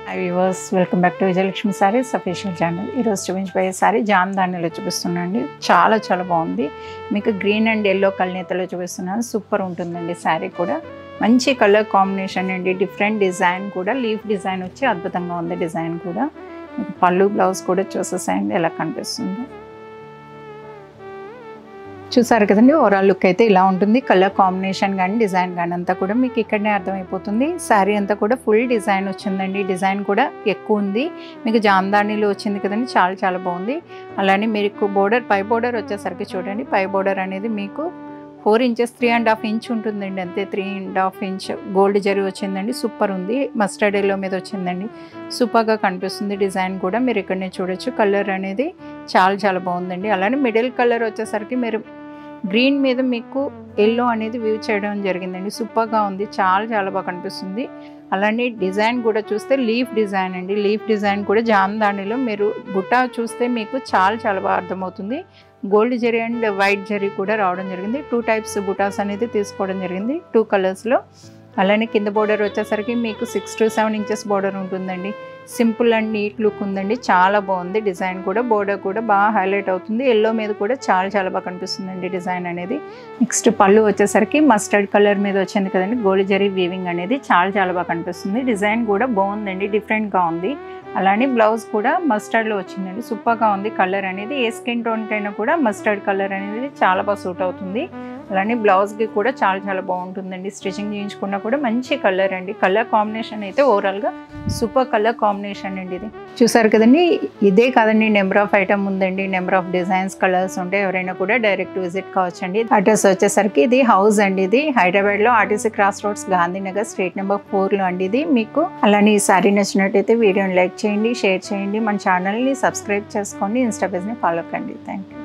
High viewers, welcome back to Vijayalakshmi saris official channel. ఈరోజు చూపించబోయే sorry జామ్దానిలో చూపిస్తున్నాండి. చాలా చాలా బాగుంది. మీకు గ్రీన్ అండ్ ఎల్లో కల్నేతలో చూపిస్తున్నాను. సూపర్ ఉంటుందండి. శారీ కూడా మంచి కలర్ కాంబినేషన్ అండి. డిఫరెంట్ డిజైన్ కూడా, లీఫ్ డిజైన్ వచ్చి అద్భుతంగా ఉంది. డిజైన్ కూడా మీకు పళ్ళు బ్లౌజ్ కూడా చూసేసాయండి ఎలా కనిపిస్తుందో. చూసారు కదండి. ఓవరాల్ లుక్ అయితే ఇలా ఉంటుంది. కలర్ కాంబినేషన్ కానీ డిజైన్ కానీ అంతా కూడా మీకు ఇక్కడనే అర్థమైపోతుంది. శారీ అంతా కూడా ఫుల్ డిజైన్ వచ్చిందండి. డిజైన్ కూడా ఎక్కువ ఉంది. మీకు జామ్దానిలో వచ్చింది కదండి. చాలా చాలా బాగుంది. అలానే మీకు బోర్డర్, పై బోర్డర్ వచ్చేసరికి చూడండి. పై బోర్డర్ అనేది మీకు 4 ఇంచెస్ 3.5 ఇంచ్ ఉంటుందండి. అంతే 3.5 ఇంచ్ గోల్డ్ జరీ వచ్చిందండి. సూపర్ ఉంది. మస్టర్డ్ ఎల్లో మీద వచ్చిందండి. సూపర్గా కనిపిస్తుంది. డిజైన్ కూడా మీరు ఇక్కడనే చూడొచ్చు. కలర్ అనేది చాలా చాలా బాగుందండి. అలానే మిడిల్ కలర్ వచ్చేసరికి మీరు గ్రీన్ మీద మీకు ఎల్లో అనేది వ్యూ చేయడం జరిగిందండి. సూపర్గా ఉంది. చాలా చాలా బాగా కనిపిస్తుంది. అలానే డిజైన్ కూడా చూస్తే లీఫ్ డిజైన్ అండి. లీఫ్ డిజైన్ కూడా జామ్దానిలో మీరు బుటా చూస్తే మీకు చాలా చాలా బాగా అర్థమవుతుంది. Gold zari and white zari కూడా రావడం జరిగింది. 2 టైప్స్ బుటాస్ అనేది తీసుకోవడం జరిగింది 2 కలర్స్లో. అలానే కింద బోర్డర్ వచ్చేసరికి మీకు 6 to 7 ఇంచెస్ బోర్డర్ ఉంటుందండి. సింపుల్ అండ్ నీట్ లుక్ ఉందండి. చాలా బాగుంది. డిజైన్ కూడా బోర్డర్ కూడా బాగా హైలైట్ అవుతుంది. ఎల్లో మీద కూడా చాలా చాలా బాగా కనిపిస్తుందండి డిజైన్ అనేది. నెక్స్ట్ పళ్ళు వచ్చేసరికి మస్టర్డ్ కలర్ మీద వచ్చింది కదండి. గోల్డ్ జరీ వీవింగ్ అనేది చాలా చాలా బాగా కనిపిస్తుంది. డిజైన్ కూడా బాగుందండి. డిఫరెంట్గా ఉంది. అలానే బ్లౌజ్ కూడా మస్టర్డ్లో వచ్చిందండి. సూపర్గా ఉంది. కలర్ అనేది ఏ స్కిన్ టోన్కి అయినా కూడా మస్టర్డ్ కలర్ అనేది చాలా బాగా సూట్ అవుతుంది. అలానే బ్లౌజ్కి కూడా చాలా చాలా బాగుంటుందండి. స్టిచ్చింగ్ చేయించుకున్నా కూడా మంచి కలర్ అండి. కలర్ కాంబినేషన్ అయితే ఓవరాల్గా సూపర్ కలర్ కాంబినేషన్ అండి. ఇది చూసారు కదండి. ఇదే కాదండి, నెంబర్ ఆఫ్ ఐటమ్ ఉందండి. నెంబర్ ఆఫ్ డిజైన్స్, కలర్స్ ఉంటే ఎవరైనా కూడా డైరెక్ట్ విజిట్ కావచ్చండి. అడ్రస్ వచ్చేసరికి ఇది హౌస్ అండి. ఇది హైదరాబాద్లో RTC cross roads, Gandhinagar, street number 4లో అండి ఇది. మీకు అలానే ఈ సారీ నచ్చినట్టయితే వీడియోని లైక్ చేయండి, షేర్ చేయండి. మన ఛానల్ని సబ్స్క్రైబ్ చేసుకోండి. ఇన్స్టా పేజ్ని ఫాలో కండి. Thank you.